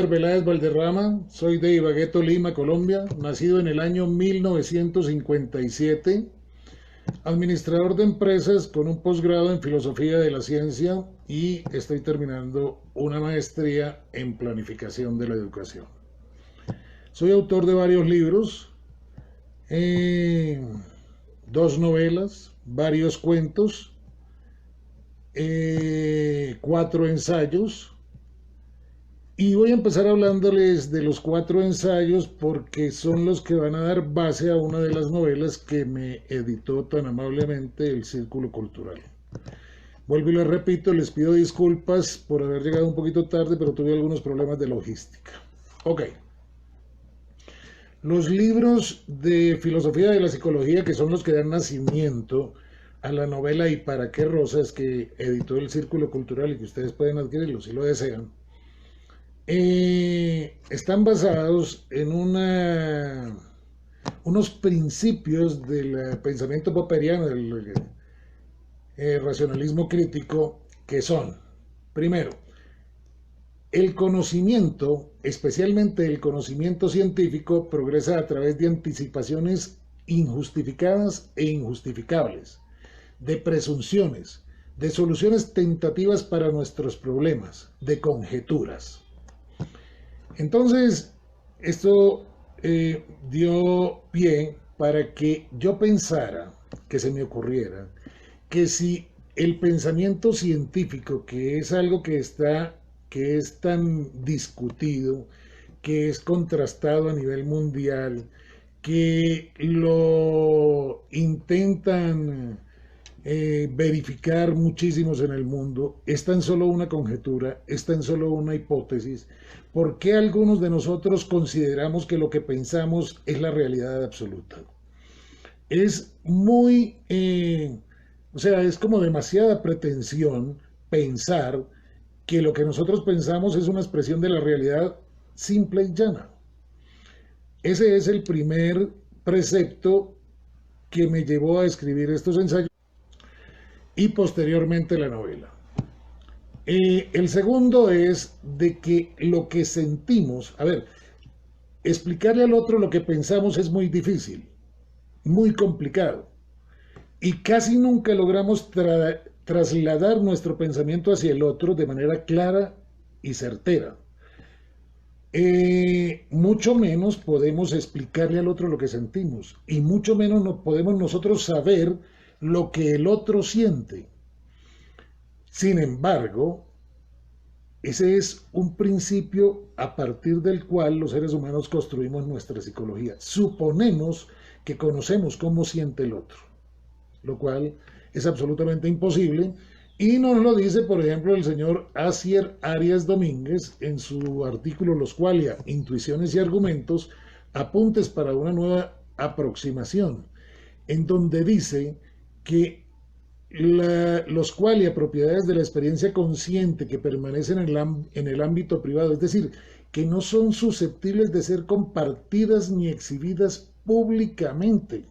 Peláez Valderrama, soy de Ibagué, Tolima, Colombia, nacido en el año 1957, administrador de empresas con un posgrado en filosofía de la ciencia y estoy terminando una maestría en planificación de la educación. Soy autor de varios libros, eh, dos novelas, varios cuentos, cuatro ensayos. Y voy a empezar hablándoles de los cuatro ensayos porque son los que van a dar base a una de las novelas que me editó tan amablemente el Círculo Cultural. Vuelvo y les repito, les pido disculpas por haber llegado un poquito tarde, pero tuve algunos problemas de logística. Ok. Los libros de filosofía de la psicología, que son los que dan nacimiento a la novela ¿Y para qué rosas?, que editó el Círculo Cultural y que ustedes pueden adquirirlo si lo desean, están basados en unos principios del pensamiento popperiano, del racionalismo crítico, que son, primero, el conocimiento, especialmente el conocimiento científico, progresa a través de anticipaciones injustificadas e injustificables, de presunciones, de soluciones tentativas para nuestros problemas, de conjeturas. Entonces, esto dio pie para que yo pensara, que se me ocurriera, que si el pensamiento científico, que es algo que es tan discutido, que es contrastado a nivel mundial, que lo intentan verificar muchísimos en el mundo, es tan solo una conjetura, es tan solo una hipótesis. ¿Por qué algunos de nosotros consideramos que lo que pensamos es la realidad absoluta? Es muy, es como demasiada pretensión pensar que lo que nosotros pensamos es una expresión de la realidad simple y llana. Ese es el primer precepto que me llevó a escribir estos ensayos y posteriormente la novela. El segundo es de que lo que sentimos, explicarle al otro lo que pensamos es muy difícil, muy complicado, y casi nunca logramos trasladar nuestro pensamiento hacia el otro de manera clara y certera. Mucho menos podemos explicarle al otro lo que sentimos, y mucho menos podemos nosotros saber lo que el otro siente. Sin embargo, ese es un principio a partir del cual los seres humanos construimos nuestra psicología. Suponemos que conocemos cómo siente el otro, lo cual es absolutamente imposible, y nos lo dice, por ejemplo, el señor Asier Arias Domínguez en su artículo Los Qualia, Intuiciones y Argumentos, apuntes para una nueva aproximación, en donde dice que los qualia, propiedades de la experiencia consciente que permanecen en el ámbito privado, es decir, que no son susceptibles de ser compartidas ni exhibidas públicamente.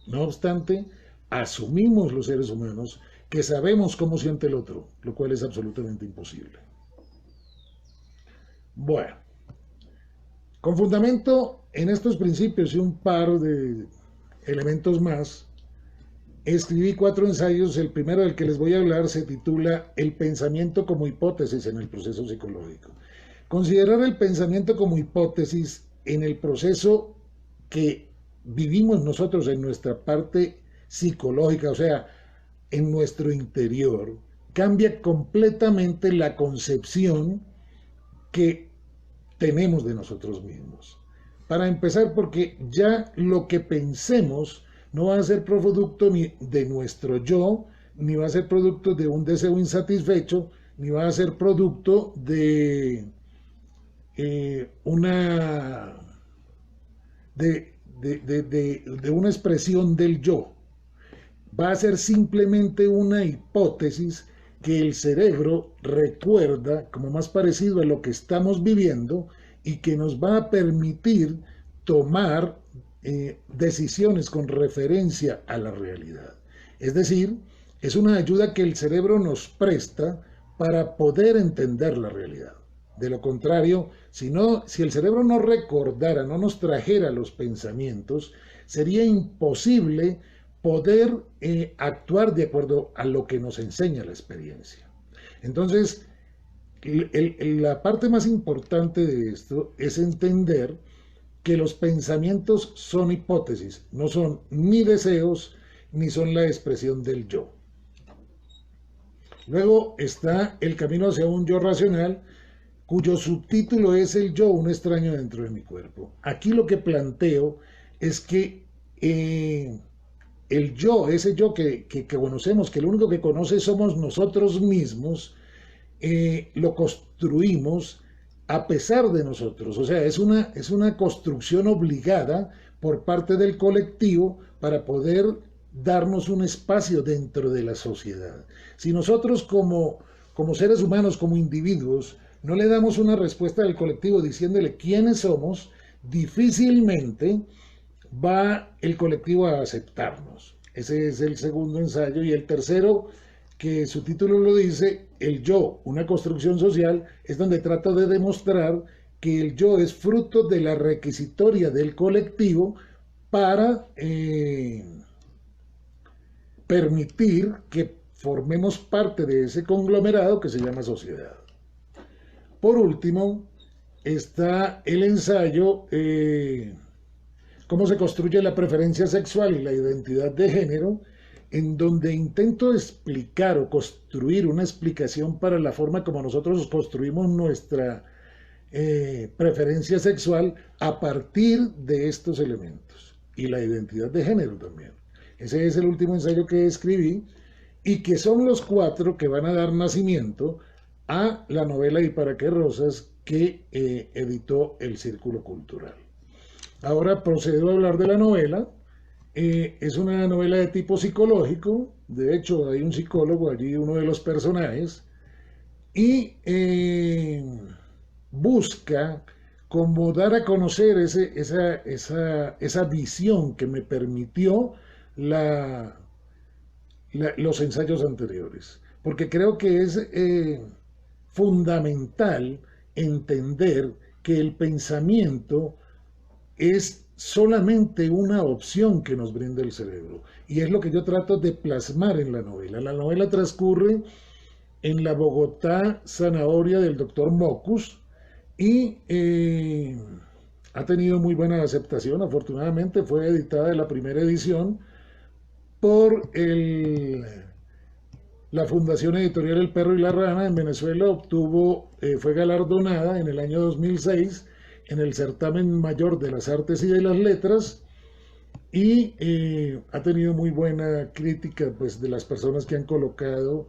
No obstante, asumimos los seres humanos que sabemos cómo siente el otro, lo cual es absolutamente imposible. Bueno, con fundamento en estos principios y un par de elementos más, escribí cuatro ensayos. El primero del que les voy a hablar se titula El pensamiento como hipótesis en el proceso psicológico. Considerar el pensamiento como hipótesis en el proceso que vivimos nosotros en nuestra parte psicológica, o sea, en nuestro interior, cambia completamente la concepción que tenemos de nosotros mismos. Para empezar, porque ya lo que pensemos no va a ser producto ni de nuestro yo, ni va a ser producto de un deseo insatisfecho, ni va a ser producto de una expresión del yo. Va a ser simplemente una hipótesis que el cerebro recuerda como más parecido a lo que estamos viviendo y que nos va a permitir tomar decisiones con referencia a la realidad. Es decir, es una ayuda que el cerebro nos presta para poder entender la realidad. De lo contrario, si el cerebro no recordara, no nos trajera los pensamientos, sería imposible poder actuar de acuerdo a lo que nos enseña la experiencia. Entonces, la parte más importante de esto es entender que los pensamientos son hipótesis, no son ni deseos, ni son la expresión del yo. Luego está el camino hacia un yo racional, cuyo subtítulo es el yo, un extraño dentro de mi cuerpo. Aquí lo que planteo es que el yo, ese yo que conocemos, que lo único que conoce somos nosotros mismos, lo construimos a pesar de nosotros. O sea, es una construcción obligada por parte del colectivo para poder darnos un espacio dentro de la sociedad. Si nosotros como seres humanos, como individuos, no le damos una respuesta al colectivo diciéndole quiénes somos, difícilmente va el colectivo a aceptarnos. Ese es el segundo ensayo. Y el tercero, que su título lo dice, el yo, una construcción social, es donde trato de demostrar que el yo es fruto de la requisitoria del colectivo para permitir que formemos parte de ese conglomerado que se llama sociedad. Por último, está el ensayo cómo se construye la preferencia sexual y la identidad de género, en donde intento explicar o construir una explicación para la forma como nosotros construimos nuestra preferencia sexual a partir de estos elementos y la identidad de género también. Ese es el último ensayo que escribí y que son los 4 que van a dar nacimiento a la novela ¿Y para qué rosas? Que editó el Círculo Cultural. Ahora procedo a hablar de la novela. Es una novela de tipo psicológico, de hecho hay un psicólogo allí, uno de los personajes, y busca como dar a conocer esa visión que me permitió los ensayos anteriores, porque creo que es fundamental entender que el pensamiento es solamente una opción que nos brinda el cerebro, y es lo que yo trato de plasmar en la novela. La novela transcurre en la Bogotá zanahoria del doctor Mockus y ha tenido muy buena aceptación. Afortunadamente fue editada en la primera edición por la Fundación Editorial El Perro y la Rana en Venezuela. Fue galardonada en el año 2006 en el certamen mayor de las artes y de las letras, y ha tenido muy buena crítica, pues, de las personas que han colocado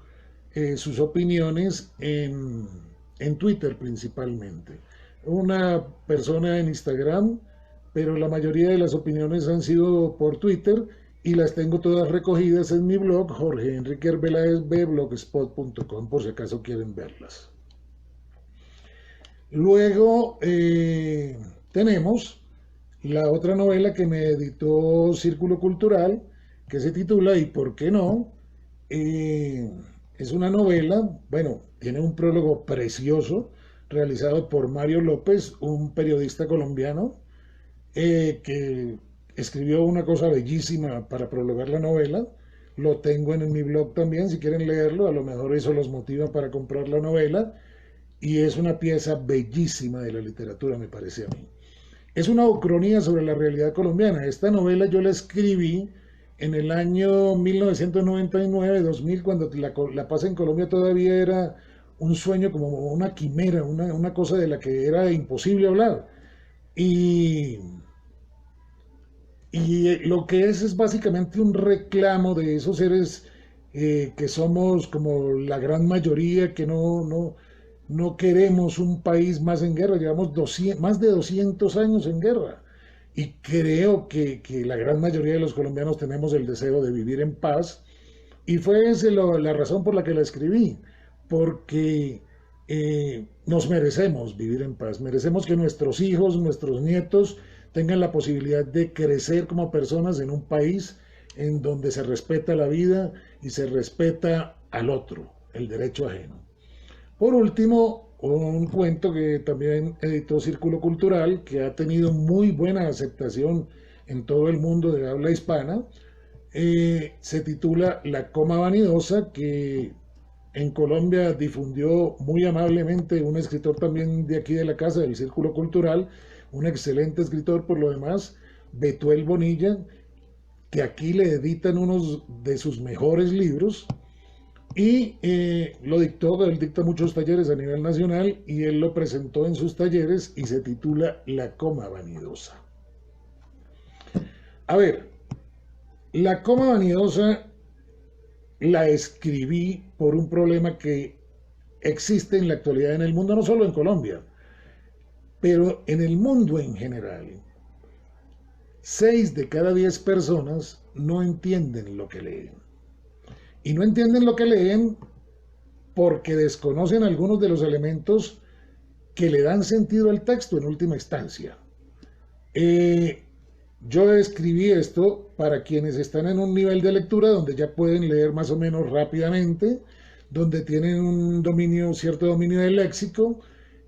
sus opiniones en Twitter principalmente. Una persona en Instagram, pero la mayoría de las opiniones han sido por Twitter, y las tengo todas recogidas en mi blog, jorgeenriquearbelaezblogspot.com, por si acaso quieren verlas. Luego tenemos la otra novela que me editó Círculo Cultural, que se titula ¿Y por qué no? Es una novela, bueno, tiene un prólogo precioso realizado por Mario López, un periodista colombiano que escribió una cosa bellísima para prologar la novela. Lo tengo en mi blog también, si quieren leerlo, a lo mejor eso los motiva para comprar la novela, y es una pieza bellísima de la literatura, me parece a mí. Es una ucronía sobre la realidad colombiana. Esta novela yo la escribí en el año 1999-2000, cuando la paz en Colombia todavía era un sueño, como una quimera, una cosa de la que era imposible hablar. Y lo que es básicamente un reclamo de esos seres que somos como la gran mayoría, que no queremos un país más en guerra. Llevamos más de 200 años en guerra, y creo que la gran mayoría de los colombianos tenemos el deseo de vivir en paz, y fue esa la razón por la que la escribí, porque nos merecemos vivir en paz, merecemos que nuestros hijos, nuestros nietos tengan la posibilidad de crecer como personas en un país en donde se respeta la vida y se respeta al otro, el derecho ajeno. Por último, un cuento que también editó Círculo Cultural, que ha tenido muy buena aceptación en todo el mundo de habla hispana. Se titula La Coma Vanidosa, que en Colombia difundió muy amablemente un escritor también de aquí de la casa, del Círculo Cultural, un excelente escritor por lo demás, Betuel Bonilla, que aquí le editan unos de sus mejores libros y lo dictó, él dicta muchos talleres a nivel nacional y él lo presentó en sus talleres y se titula La Coma Vanidosa. A ver, La Coma Vanidosa la escribí por un problema que existe en la actualidad en el mundo, no solo en Colombia, pero en el mundo en general. 6 de cada 10 personas no entienden lo que leen. Y no entienden lo que leen porque desconocen algunos de los elementos que le dan sentido al texto en última instancia. Yo escribí esto para quienes están en un nivel de lectura donde ya pueden leer más o menos rápidamente, donde tienen un dominio, cierto dominio del léxico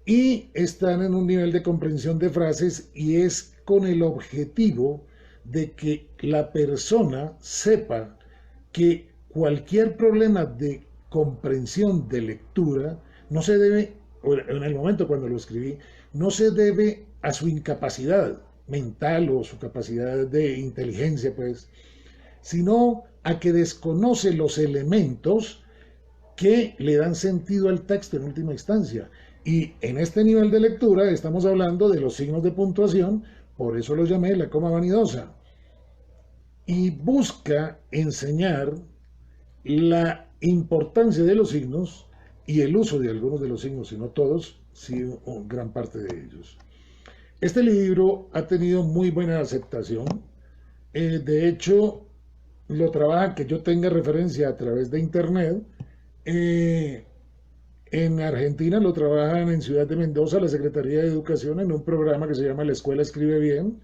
y están en un nivel de comprensión de frases, y es con el objetivo de que la persona sepa que cualquier problema de comprensión de lectura no se debe, en el momento cuando lo escribí, no se debe a su incapacidad mental o su capacidad de inteligencia, pues, sino a que desconoce los elementos que le dan sentido al texto en última instancia. Y en este nivel de lectura estamos hablando de los signos de puntuación, por eso lo llamé La Coma Vanidosa. Y busca enseñar la importancia de los signos y el uso de algunos de los signos, si no todos, sí gran parte de ellos. Este libro ha tenido muy buena aceptación. De hecho, lo trabaja, que yo tenga referencia a través de internet. En Argentina lo trabajan en Ciudad de Mendoza, la Secretaría de Educación, en un programa que se llama La Escuela Escribe Bien.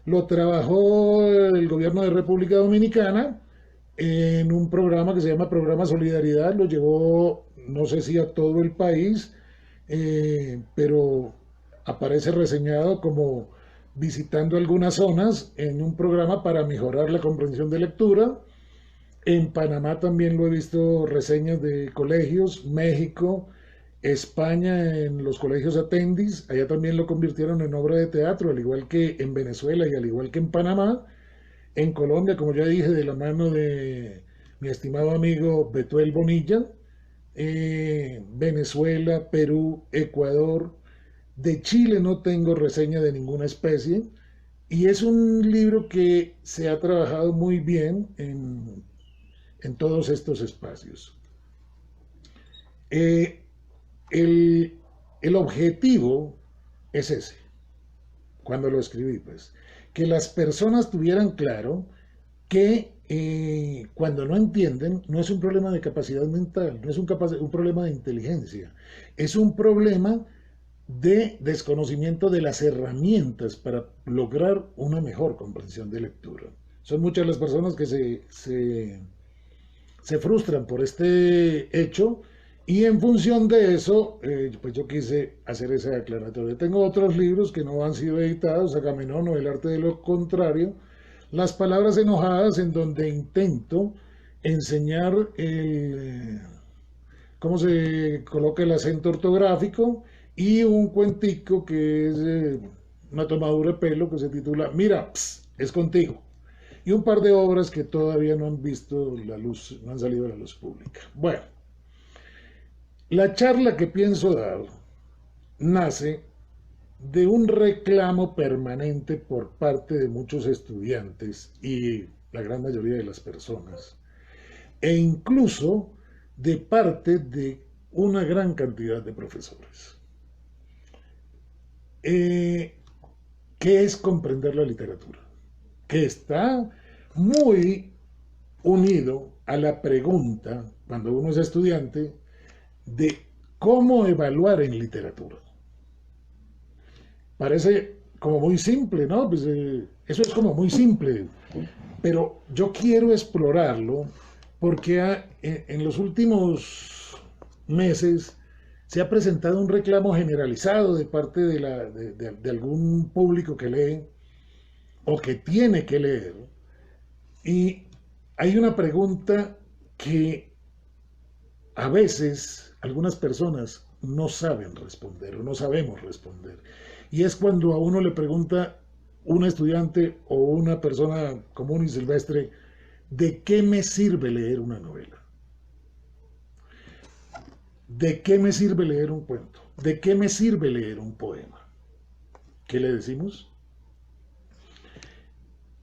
Lo trabajó el gobierno de República Dominicana en un programa que se llama Programa Solidaridad. Lo llevó, no sé si a todo el país, pero aparece reseñado como visitando algunas zonas en un programa para mejorar la comprensión de lectura. En Panamá también lo he visto reseñas de colegios, México, España en los colegios Atendis, allá también lo convirtieron en obra de teatro, al igual que en Venezuela y al igual que en Panamá. En Colombia, como ya dije, de la mano de mi estimado amigo Betuel Bonilla. Venezuela, Perú, Ecuador. De Chile no tengo reseña de ninguna especie. Y es un libro que se ha trabajado muy bien en todos estos espacios. El, el objetivo es ese, cuando lo escribí, pues, que las personas tuvieran claro que cuando no entienden, no es un problema de capacidad mental, no es un problema de inteligencia, es un problema de desconocimiento de las herramientas para lograr una mejor comprensión de lectura. Son muchas las personas que se frustran por este hecho, y en función de eso, pues yo quise hacer esa aclaratoria. Tengo otros libros que no han sido editados, Agamenón o El arte de lo contrario, Las palabras enojadas, en donde intento enseñar cómo se coloca el acento ortográfico, y un cuentico que es una tomadura de pelo que se titula Mira, es contigo. Y un par de obras que todavía no han visto la luz, no han salido a la luz pública. Bueno, la charla que pienso dar nace de un reclamo permanente por parte de muchos estudiantes y la gran mayoría de las personas, e incluso de parte de una gran cantidad de profesores. ¿Qué es comprender la literatura? Que está muy unido a la pregunta, cuando uno es estudiante, de cómo evaluar en literatura. Parece como muy simple, ¿no? Pues, eso es como muy simple, pero yo quiero explorarlo porque en los últimos meses se ha presentado un reclamo generalizado de parte de algún público que lee o que tiene que leer. Y hay una pregunta que a veces algunas personas no saben responder o no sabemos responder. Y es cuando a uno le pregunta un estudiante o una persona común y silvestre, ¿de qué me sirve leer una novela? ¿De qué me sirve leer un cuento? ¿De qué me sirve leer un poema? ¿Qué le decimos?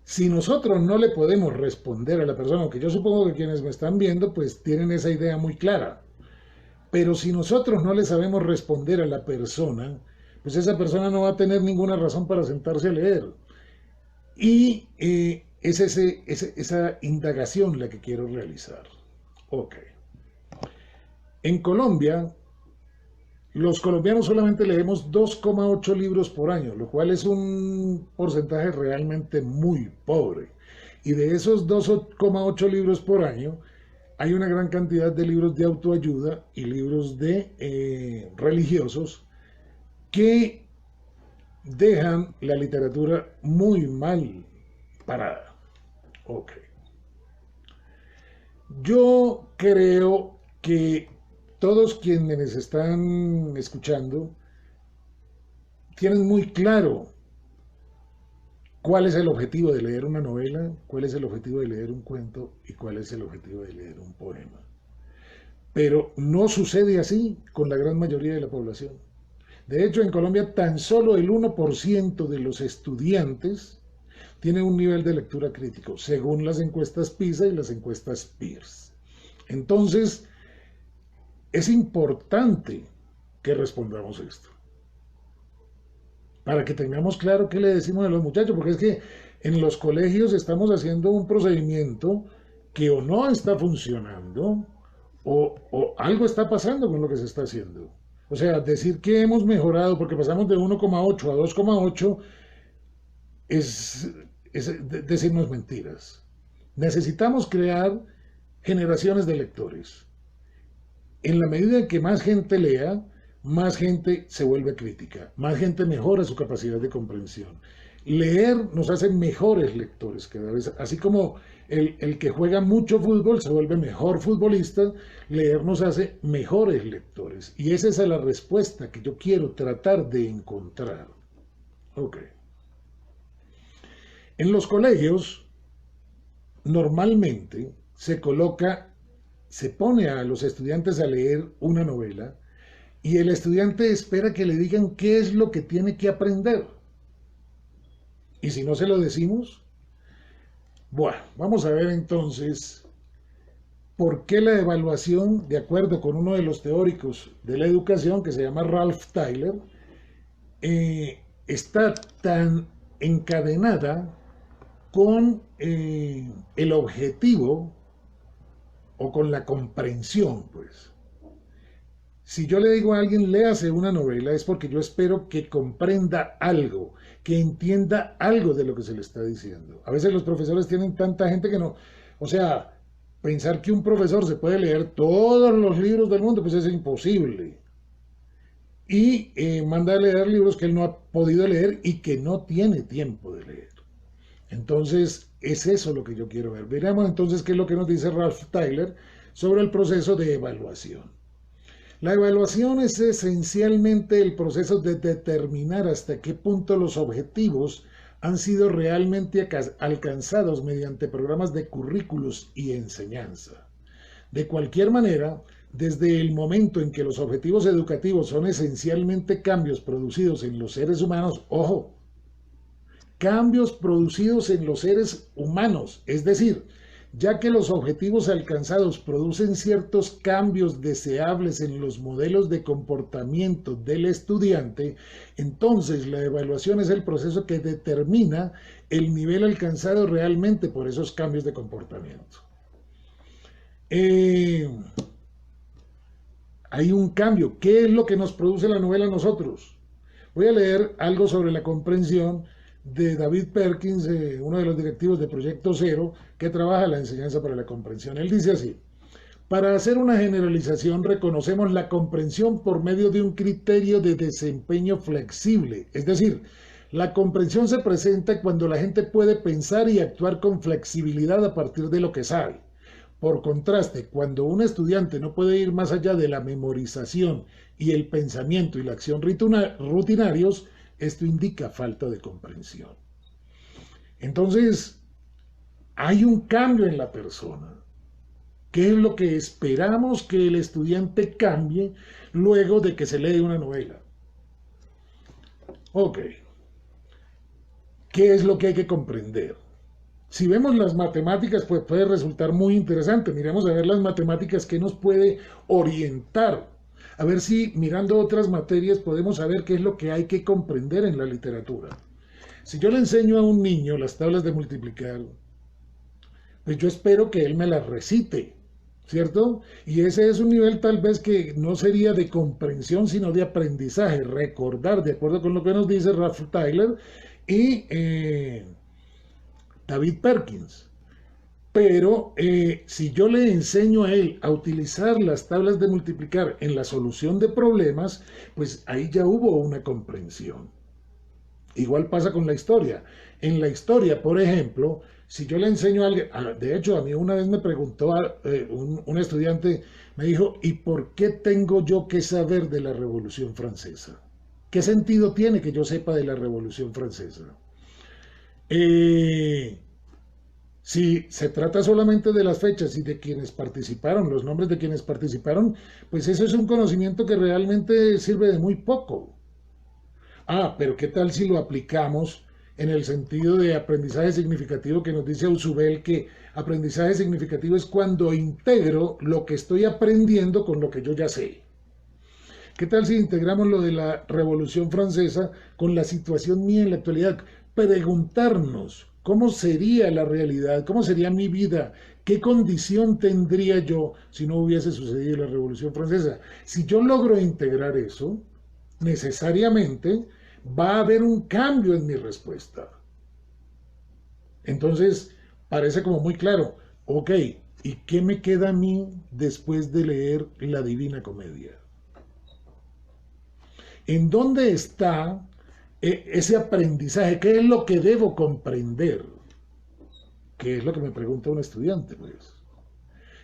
Si nosotros no le podemos responder a la persona, aunque yo supongo que quienes me están viendo pues tienen esa idea muy clara, pero si nosotros no le sabemos responder a la persona, pues esa persona no va a tener ninguna razón para sentarse a leer. Y es esa indagación la que quiero realizar. Ok. En Colombia, los colombianos solamente leemos 2,8 libros por año, lo cual es un porcentaje realmente muy pobre. Y de esos 2,8 libros por año, hay una gran cantidad de libros de autoayuda y libros de religiosos que dejan la literatura muy mal parada. Ok. Yo creo que todos quienes están escuchando tienen muy claro cuál es el objetivo de leer una novela, cuál es el objetivo de leer un cuento y cuál es el objetivo de leer un poema. Pero no sucede así con la gran mayoría de la población. De hecho, en Colombia tan solo el 1% de los estudiantes tiene un nivel de lectura crítico, según las encuestas PISA y las encuestas Pearce. Entonces, es importante que respondamos esto, para que tengamos claro qué le decimos a los muchachos, porque es que en los colegios estamos haciendo un procedimiento que o no está funcionando o algo está pasando con lo que se está haciendo. O sea, decir que hemos mejorado porque pasamos de 1,8 a 2,8 es decirnos mentiras. Necesitamos crear generaciones de lectores. En la medida en que más gente lea, más gente se vuelve crítica, más gente mejora su capacidad de comprensión. Leer nos hace mejores lectores cada vez, así como el que juega mucho fútbol se vuelve mejor futbolista, leer nos hace mejores lectores. Y esa es la respuesta que yo quiero tratar de encontrar. Ok. En los colegios, normalmente se pone a los estudiantes a leer una novela y el estudiante espera que le digan qué es lo que tiene que aprender. Y si no se lo decimos, bueno, vamos a ver entonces por qué la evaluación, de acuerdo con uno de los teóricos de la educación, que se llama Ralph Tyler, está tan encadenada con el objetivo o con la comprensión, pues. Si yo le digo a alguien, léase una novela, es porque yo espero que comprenda algo, que entienda algo de lo que se le está diciendo. A veces los profesores tienen tanta gente que no, o sea, pensar que un profesor se puede leer todos los libros del mundo, pues es imposible. Y manda a leer libros que él no ha podido leer y que no tiene tiempo de leer. Entonces, es eso lo que yo quiero ver. Veremos entonces qué es lo que nos dice Ralph Tyler sobre el proceso de evaluación. La evaluación es esencialmente el proceso de determinar hasta qué punto los objetivos han sido realmente alcanzados mediante programas de currículos y enseñanza. De cualquier manera, desde el momento en que los objetivos educativos son esencialmente cambios producidos en los seres humanos, ojo, cambios producidos en los seres humanos, es decir, ya que los objetivos alcanzados producen ciertos cambios deseables en los modelos de comportamiento del estudiante, entonces la evaluación es el proceso que determina el nivel alcanzado realmente por esos cambios de comportamiento. Hay un cambio. ¿Qué es lo que nos produce la novela a nosotros? Voy a leer algo sobre la comprensión de David Perkins, uno de los directivos de Proyecto Cero, que trabaja la enseñanza para la comprensión. Él dice así: Para hacer una generalización, reconocemos la comprensión por medio de un criterio de desempeño flexible. Es decir, la comprensión se presenta cuando la gente puede pensar y actuar con flexibilidad a partir de lo que sabe. Por contraste, cuando un estudiante no puede ir más allá de la memorización y el pensamiento y la acción rutinarios, esto indica falta de comprensión. Entonces, hay un cambio en la persona. ¿Qué es lo que esperamos que el estudiante cambie luego de que se lee una novela? Ok, ¿qué es lo que hay que comprender? Si vemos las matemáticas, pues puede resultar muy interesante. Miremos a ver las matemáticas que nos puede orientar. A ver si mirando otras materias podemos saber qué es lo que hay que comprender en la literatura. Si yo le enseño a un niño las tablas de multiplicar, pues yo espero que él me las recite, ¿cierto? Y ese es un nivel tal vez que no sería de comprensión, sino de aprendizaje, recordar, de acuerdo con lo que nos dice Ralph Tyler y David Perkins. Pero si yo le enseño a él a utilizar las tablas de multiplicar en la solución de problemas, pues ahí ya hubo una comprensión. Igual pasa con la historia. En la historia, por ejemplo, si yo le enseño a alguien, de hecho, a mí una vez me preguntó un estudiante, me dijo, ¿y por qué tengo yo que saber de la Revolución Francesa? ¿Qué sentido tiene que yo sepa de la Revolución Francesa? Si se trata solamente de las fechas y de quienes participaron, los nombres de quienes participaron, pues eso es un conocimiento que realmente sirve de muy poco. Pero ¿qué tal si lo aplicamos en el sentido de aprendizaje significativo que nos dice Ausubel que aprendizaje significativo es cuando integro lo que estoy aprendiendo con lo que yo ya sé? ¿Qué tal si integramos lo de la Revolución Francesa con la situación mía en la actualidad? Preguntarnos cómo sería la realidad, cómo sería mi vida, qué condición tendría yo si no hubiese sucedido la Revolución Francesa. Si yo logro integrar eso, necesariamente va a haber un cambio en mi respuesta. Entonces, parece como muy claro, ok, ¿y qué me queda a mí después de leer la Divina Comedia? ¿En dónde está ese aprendizaje? ¿Qué es lo que debo comprender? ¿Qué es lo que me pregunta un estudiante, pues?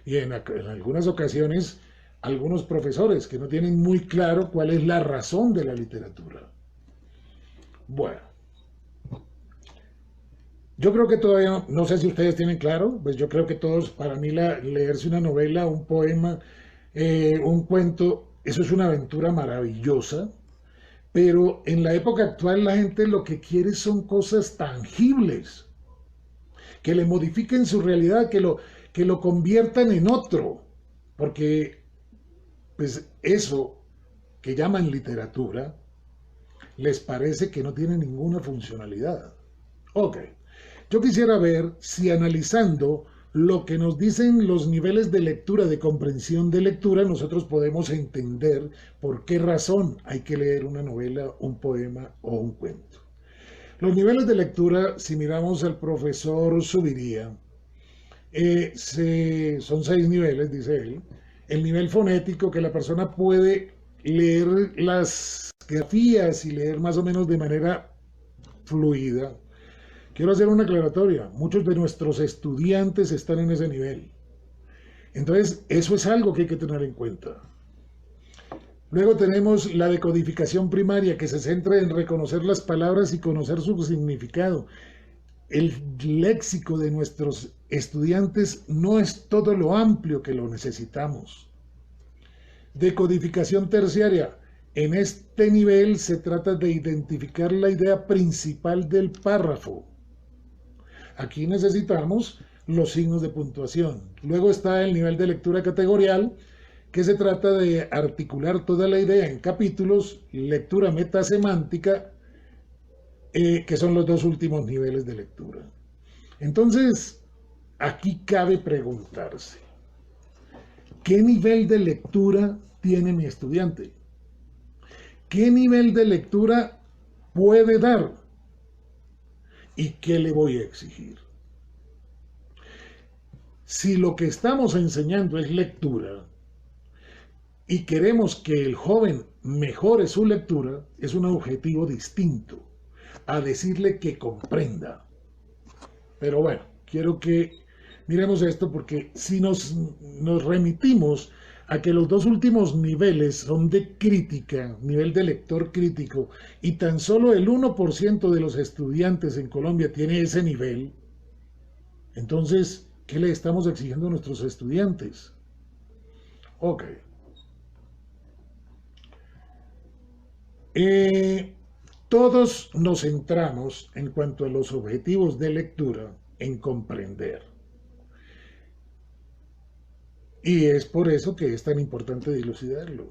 Y en algunas ocasiones, algunos profesores que no tienen muy claro cuál es la razón de la literatura. Bueno, yo creo que todavía, no sé si ustedes tienen claro, pues yo creo que todos, para mí leerse una novela, un poema, un cuento, eso es una aventura maravillosa, pero en la época actual la gente lo que quiere son cosas tangibles, que le modifiquen su realidad, que lo conviertan en otro, porque pues eso que llaman literatura les parece que no tiene ninguna funcionalidad. Ok, yo quisiera ver si analizando lo que nos dicen los niveles de lectura, de comprensión de lectura, nosotros podemos entender por qué razón hay que leer una novela, un poema o un cuento. Los niveles de lectura, si miramos al profesor Subiría, son 6 niveles, dice él. El nivel fonético, que la persona puede leer las grafías y leer más o menos de manera fluida. Quiero hacer una aclaratoria. Muchos de nuestros estudiantes están en ese nivel. Entonces, eso es algo que hay que tener en cuenta. Luego tenemos la decodificación primaria, que se centra en reconocer las palabras y conocer su significado. El léxico de nuestros estudiantes no es todo lo amplio que lo necesitamos. Decodificación terciaria. En este nivel se trata de identificar la idea principal del párrafo. Aquí necesitamos los signos de puntuación. Luego está el nivel de lectura categorial, que se trata de articular toda la idea en capítulos, lectura metasemántica, que son los dos últimos niveles de lectura. Entonces, aquí cabe preguntarse, ¿qué nivel de lectura tiene mi estudiante? ¿Qué nivel de lectura puede dar? ¿Y qué le voy a exigir? Si lo que estamos enseñando es lectura y queremos que el joven mejore su lectura, es un objetivo distinto a decirle que comprenda. Pero bueno, quiero que miremos esto porque si nos remitimos a que los dos últimos niveles son de crítica, nivel de lector crítico, y tan solo el 1% de los estudiantes en Colombia tiene ese nivel, entonces, ¿qué le estamos exigiendo a nuestros estudiantes? Ok. Todos nos centramos en cuanto a los objetivos de lectura en comprender. Y es por eso que es tan importante dilucidarlo.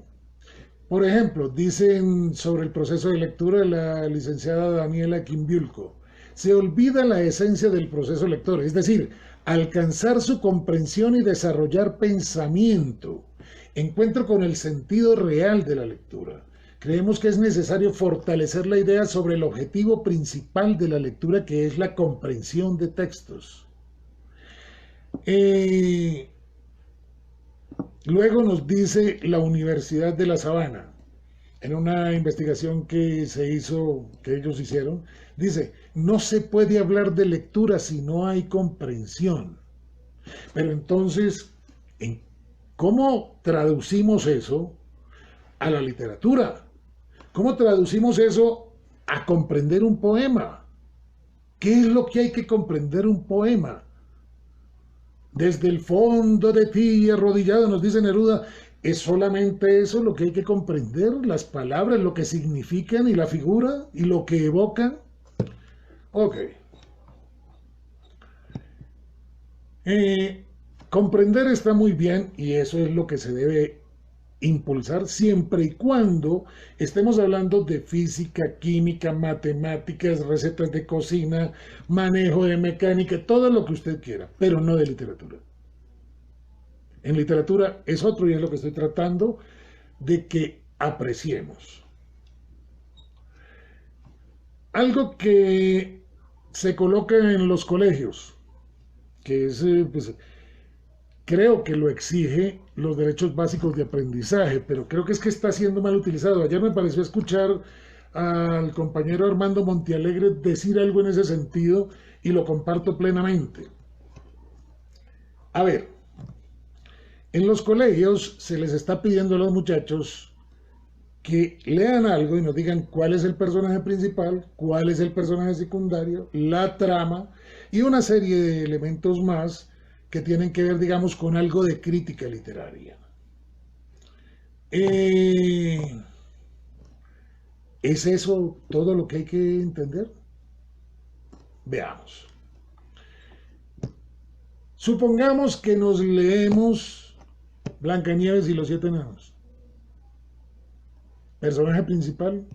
Por ejemplo, dicen sobre el proceso de lectura la licenciada Daniela Quimbiulco, se olvida la esencia del proceso lector, es decir, alcanzar su comprensión y desarrollar pensamiento, encuentro con el sentido real de la lectura. Creemos que es necesario fortalecer la idea sobre el objetivo principal de la lectura, que es la comprensión de textos. Luego nos dice la Universidad de La Sabana, en una investigación que se hizo, que ellos hicieron, dice, no se puede hablar de lectura si no hay comprensión. Pero entonces, ¿cómo traducimos eso a la literatura? ¿Cómo traducimos eso a comprender un poema? ¿Qué es lo que hay que comprender un poema? Desde el fondo de ti arrodillado, nos dice Neruda, ¿es solamente eso lo que hay que comprender? Las palabras, lo que significan y la figura y lo que evocan. Ok. Comprender está muy bien y eso es lo que se debe impulsar siempre y cuando estemos hablando de física, química, matemáticas, recetas de cocina, manejo de mecánica, todo lo que usted quiera, pero no de literatura. En literatura es otro y es lo que estoy tratando de que apreciemos. Algo que se coloca en los colegios, que es, pues, creo que lo exige los derechos básicos de aprendizaje, pero creo que es que está siendo mal utilizado. Ayer me pareció escuchar al compañero Armando Montealegre decir algo en ese sentido y lo comparto plenamente. A ver, en los colegios se les está pidiendo a los muchachos que lean algo y nos digan cuál es el personaje principal, cuál es el personaje secundario, la trama y una serie de elementos más que tienen que ver, digamos, con algo de crítica literaria. ¿Es eso todo lo que hay que entender? Veamos. Supongamos que nos leemos Blancanieves y los siete enanos. Personaje principal,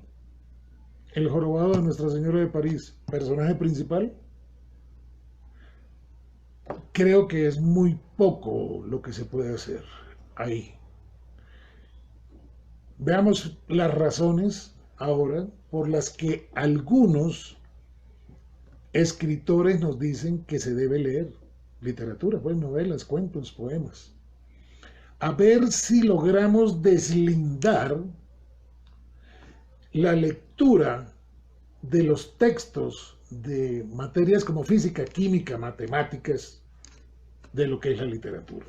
el jorobado de Nuestra Señora de París. Personaje principal. Creo que es muy poco lo que se puede hacer ahí. Veamos las razones ahora por las que algunos escritores nos dicen que se debe leer literatura, pues novelas, cuentos, poemas. A ver si logramos deslindar la lectura de los textos de materias como física, química, matemáticas, de lo que es la literatura.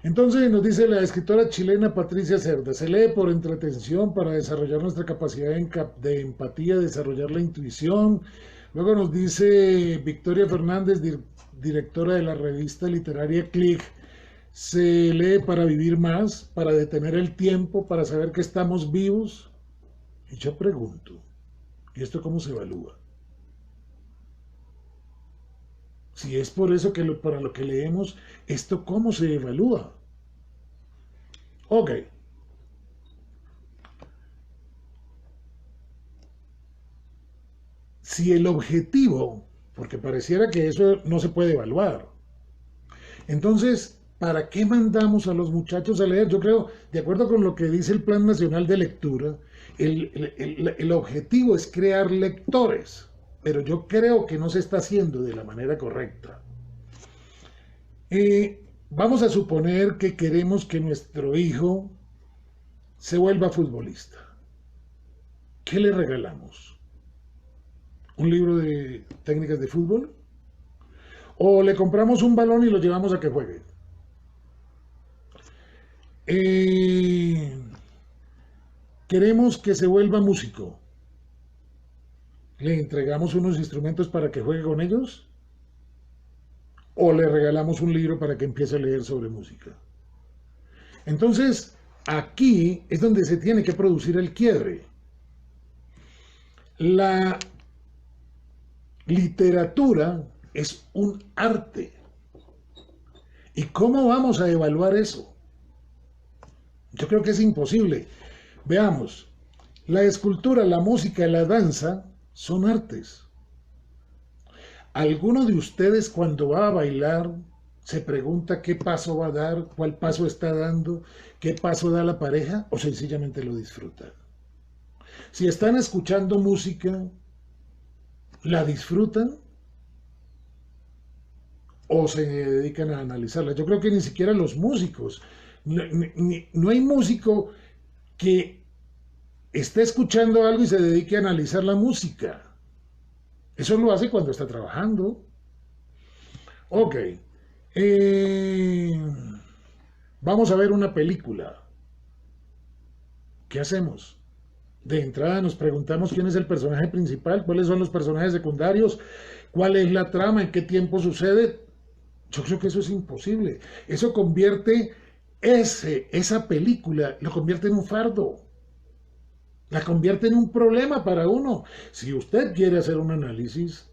Entonces nos dice la escritora chilena Patricia Cerda, se lee por entretención para desarrollar nuestra capacidad de empatía, desarrollar la intuición. Luego nos dice Victoria Fernández, directora de la revista literaria Click, se lee para vivir más, para detener el tiempo, para saber que estamos vivos. Y yo pregunto, ¿y esto cómo se evalúa? Si es por eso que para lo que leemos, ¿esto cómo se evalúa? Ok. Si el objetivo, porque pareciera que eso no se puede evaluar, entonces, ¿para qué mandamos a los muchachos a leer? Yo creo, de acuerdo con lo que dice el Plan Nacional de Lectura, el objetivo es crear lectores, pero yo creo que no se está haciendo de la manera correcta. Vamos a suponer que queremos que nuestro hijo se vuelva futbolista. ¿Qué le regalamos? ¿Un libro de técnicas de fútbol? ¿O le compramos un balón y lo llevamos a que juegue? Queremos que se vuelva músico. ¿Le entregamos unos instrumentos para que juegue con ellos? ¿O le regalamos un libro para que empiece a leer sobre música? Entonces, aquí es donde se tiene que producir el quiebre. La literatura es un arte. ¿Y cómo vamos a evaluar eso? Yo creo que es imposible. Veamos, la escultura, la música, la danza son artes. ¿Alguno de ustedes cuando va a bailar se pregunta qué paso va a dar, cuál paso está dando, qué paso da la pareja o sencillamente lo disfruta? Si están escuchando música, ¿la disfrutan o se dedican a analizarla? Yo creo que ni siquiera los músicos. No hay músico que esté escuchando algo y se dedique a analizar la música. Eso lo hace cuando está trabajando. Ok. Vamos a ver una película. ¿Qué hacemos? De entrada nos preguntamos quién es el personaje principal, cuáles son los personajes secundarios, cuál es la trama, en qué tiempo sucede. Yo creo que eso es imposible. Eso convierte esa película, lo convierte en un fardo. La convierte en un problema para uno. Si usted quiere hacer un análisis,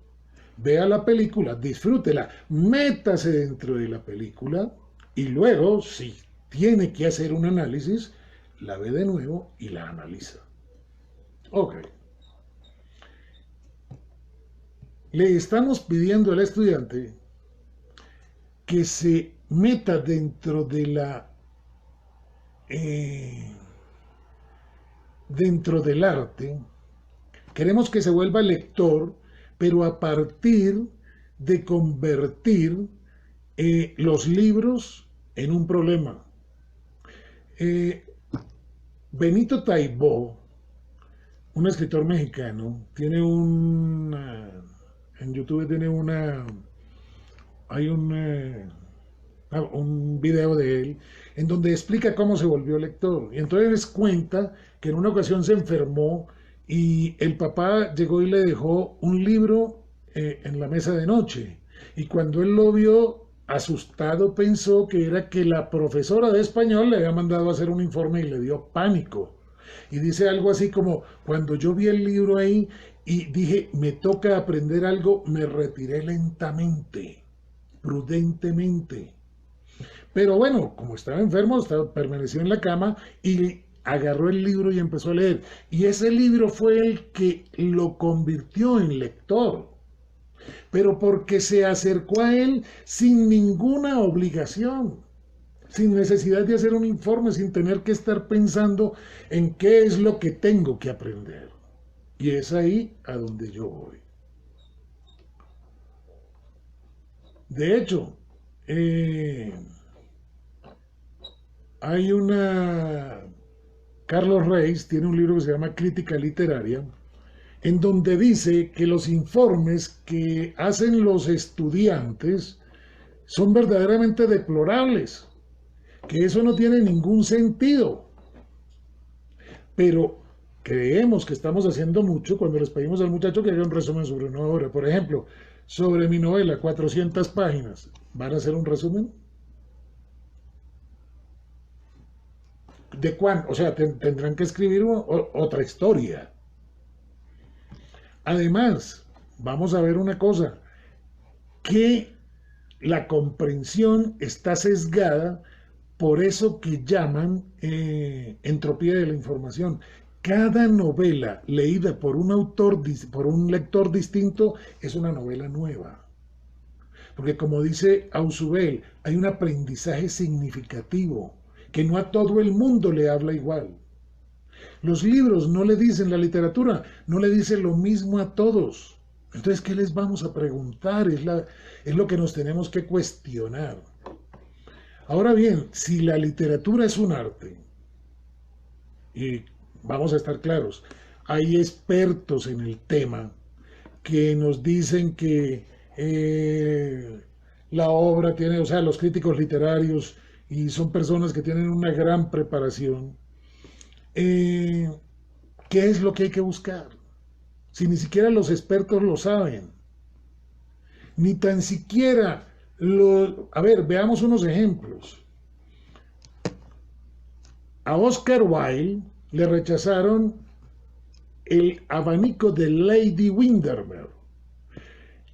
vea la película, disfrútela, métase dentro de la película y luego, si tiene que hacer un análisis, la ve de nuevo y la analiza. Ok. Le estamos pidiendo al estudiante que se meta dentro de dentro del arte. Queremos que se vuelva lector, pero a partir de convertir los libros en un problema. Benito Taibo, un escritor mexicano, tiene en YouTube tiene hay un video de él en donde explica cómo se volvió lector. Y entonces cuenta que en una ocasión se enfermó y el papá llegó y le dejó un libro en la mesa de noche. Y cuando él lo vio, asustado, pensó que era que la profesora de español le había mandado a hacer un informe y le dio pánico. Y dice algo así como, cuando yo vi el libro ahí y dije, me toca aprender algo, me retiré lentamente, prudentemente. Pero bueno, como estaba enfermo, permaneció en la cama y agarró el libro y empezó a leer. Y ese libro fue el que lo convirtió en lector. Pero porque se acercó a él sin ninguna obligación, sin necesidad de hacer un informe, sin tener que estar pensando en qué es lo que tengo que aprender. Y es ahí a donde yo voy. De hecho, hay Carlos Reis tiene un libro que se llama Crítica Literaria, en donde dice que los informes que hacen los estudiantes son verdaderamente deplorables, que eso no tiene ningún sentido. Pero creemos que estamos haciendo mucho cuando les pedimos al muchacho que haga un resumen sobre una obra. Por ejemplo, sobre mi novela, 400 páginas. ¿Van a hacer un resumen? ¿De cuánto? O sea, tendrán que escribir otra historia. Además, vamos a ver una cosa, que la comprensión está sesgada por eso que llaman entropía de la información. Cada novela leída por un autor, por un lector distinto, es una novela nueva. Porque como dice Ausubel, hay un aprendizaje significativo, que no a todo el mundo le habla igual. Los libros no le dicen, la literatura no le dice lo mismo a todos. Entonces, ¿qué les vamos a preguntar? Es lo que nos tenemos que cuestionar. Ahora bien, si la literatura es un arte, y vamos a estar claros, hay expertos en el tema que nos dicen que la obra tiene, o sea, los críticos literarios, y son personas que tienen una gran preparación, eh, ¿qué es lo que hay que buscar? Si ni siquiera los expertos lo saben, ni tan siquiera lo... A ver, veamos unos ejemplos. A Oscar Wilde le rechazaron el abanico de Lady Windermere,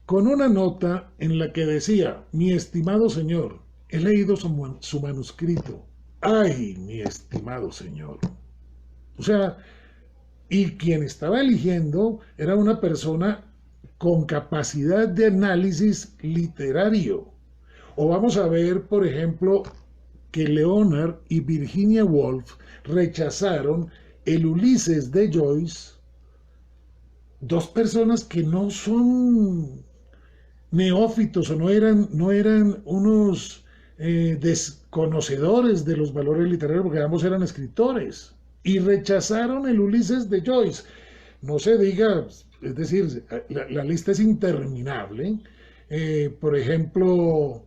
con una nota en la que decía: mi estimado señor, he leído su manuscrito. Ay, mi estimado señor. O sea, y quien estaba eligiendo era una persona con capacidad de análisis literario. O vamos a ver, por ejemplo, que Leonard y Virginia Woolf rechazaron el Ulises de Joyce, dos personas que no son neófitos o no eran unos desconocedores de los valores literarios, porque ambos eran escritores, y rechazaron el Ulises de Joyce. No se diga, es decir, la lista es interminable. Por ejemplo,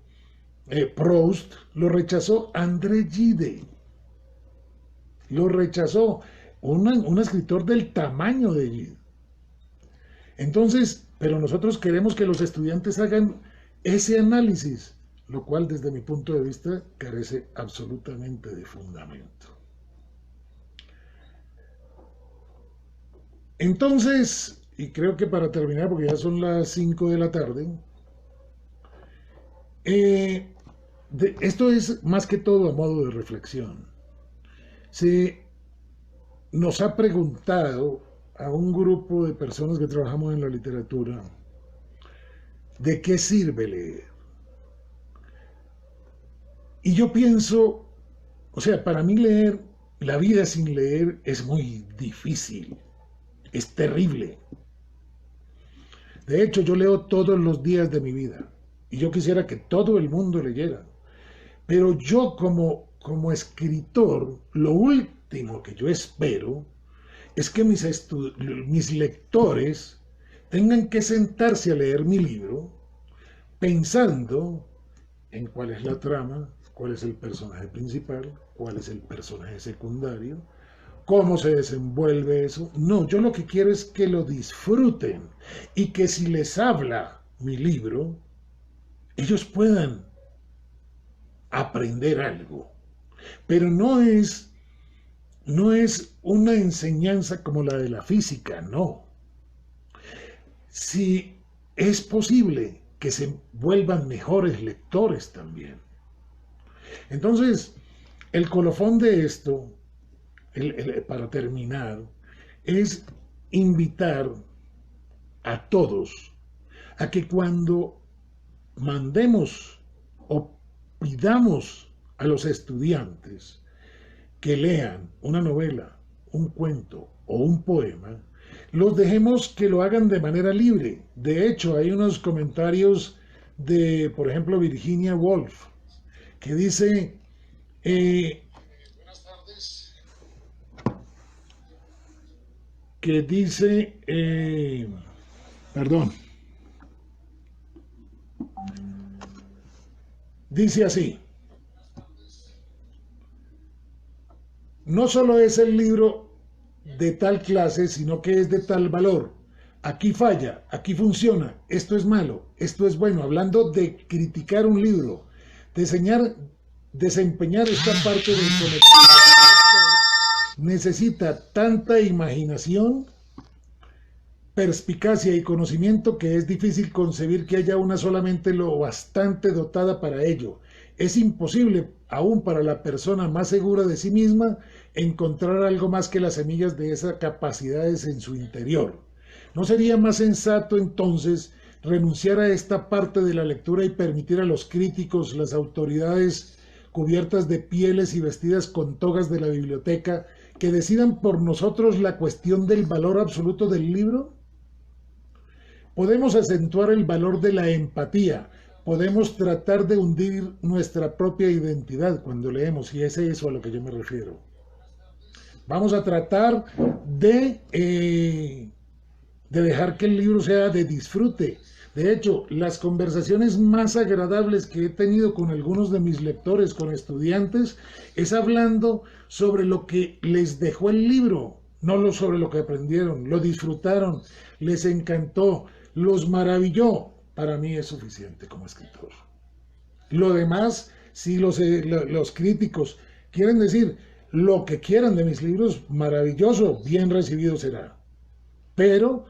Proust lo rechazó, André Gide lo rechazó, un escritor del tamaño de Gide. Entonces, pero nosotros queremos que los estudiantes hagan ese análisis, lo cual desde mi punto de vista carece absolutamente de fundamento. Entonces, y creo que para terminar, porque ya son las 5 de la tarde, esto es más que todo a modo de reflexión. Se nos ha preguntado a un grupo de personas que trabajamos en la literatura, ¿de qué sirve leer? Y yo pienso, o sea, para mí leer, la vida sin leer es muy difícil, es terrible. De hecho, yo leo todos los días de mi vida y yo quisiera que todo el mundo leyera. Pero yo como escritor, lo último que yo espero es que mis lectores tengan que sentarse a leer mi libro pensando en cuál es la trama, cuál es el personaje principal, cuál es el personaje secundario, cómo se desenvuelve eso. No, yo lo que quiero es que lo disfruten y que si les habla mi libro, ellos puedan aprender algo. Pero no es una enseñanza como la de la física, no. Si es posible que se vuelvan mejores lectores también. Entonces, el colofón de esto, para terminar, es invitar a todos a que cuando mandemos o pidamos a los estudiantes que lean una novela, un cuento o un poema, los dejemos que lo hagan de manera libre. De hecho, hay unos comentarios de, por ejemplo, Virginia Woolf, que dice, buenas tardes, que dice, perdón, dice así: no solo es el libro de tal clase, sino que es de tal valor. Aquí falla, aquí funciona, esto es malo, esto es bueno. Hablando de criticar un libro, desempeñar esta parte del cometido necesita tanta imaginación, perspicacia y conocimiento que es difícil concebir que haya una solamente lo bastante dotada para ello. Es imposible, aún para la persona más segura de sí misma, encontrar algo más que las semillas de esas capacidades en su interior. ¿No sería más sensato entonces renunciar a esta parte de la lectura y permitir a los críticos, las autoridades cubiertas de pieles y vestidas con togas de la biblioteca, que decidan por nosotros la cuestión del valor absoluto del libro? Podemos acentuar el valor de la empatía, podemos tratar de hundir nuestra propia identidad cuando leemos, y es eso a lo que yo me refiero. Vamos a tratar de dejar que el libro sea de disfrute. De hecho, las conversaciones más agradables que he tenido con algunos de mis lectores, con estudiantes, es hablando sobre lo que les dejó el libro, no sobre lo que aprendieron, lo disfrutaron, les encantó, los maravilló. Para mí es suficiente como escritor. Lo demás, si los críticos quieren decir lo que quieran de mis libros, maravilloso, bien recibido será. Pero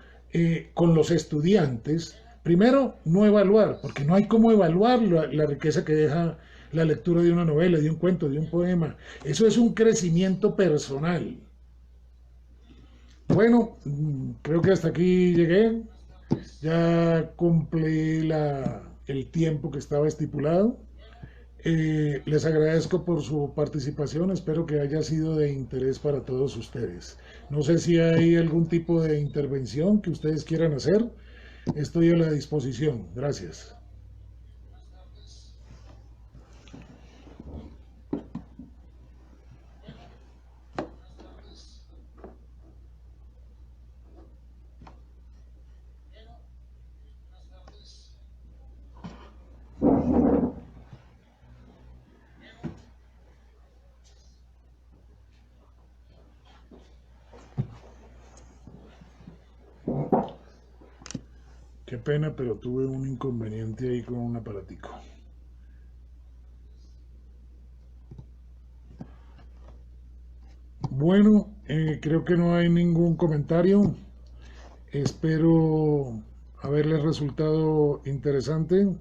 con los estudiantes, primero, no evaluar, porque no hay cómo evaluar la riqueza que deja la lectura de una novela, de un cuento, de un poema. Eso es un crecimiento personal. Bueno, creo que hasta aquí llegué. Ya cumplí el tiempo que estaba estipulado. Les agradezco por su participación, espero que haya sido de interés para todos ustedes. No sé si hay algún tipo de intervención que ustedes quieran hacer, estoy a la disposición. Gracias. Qué pena, pero tuve un inconveniente ahí con un aparatico. Bueno, creo que no hay ningún comentario. Espero haberles resultado interesante.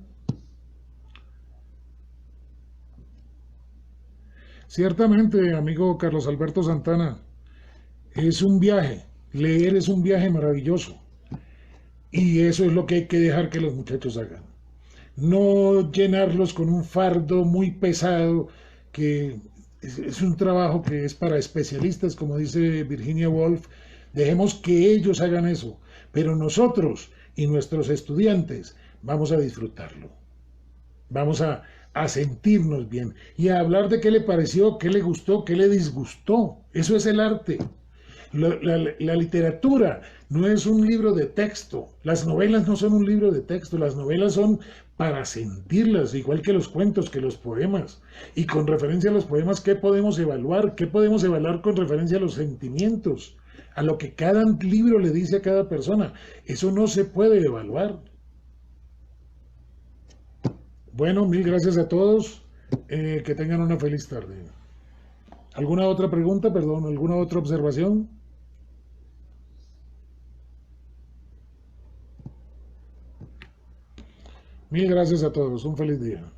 Ciertamente, amigo Carlos Alberto Santana, es un viaje. Leer es un viaje maravilloso. Y eso es lo que hay que dejar que los muchachos hagan. No llenarlos con un fardo muy pesado, que es un trabajo que es para especialistas, como dice Virginia Woolf. Dejemos que ellos hagan eso. Pero nosotros y nuestros estudiantes vamos a disfrutarlo. Vamos a sentirnos bien y a hablar de qué le pareció, qué le gustó, qué le disgustó. Eso es el arte. La literatura no es un libro de texto, las novelas no son un libro de texto, las novelas son para sentirlas, igual que los cuentos, que los poemas. Y con referencia a los poemas, ¿qué podemos evaluar? ¿Qué podemos evaluar con referencia a los sentimientos? A lo que cada libro le dice a cada persona. Eso no se puede evaluar. Bueno, mil gracias a todos. Que tengan una feliz tarde. ¿Alguna otra pregunta? Perdón, ¿alguna otra observación? Mil gracias a todos. Un feliz día.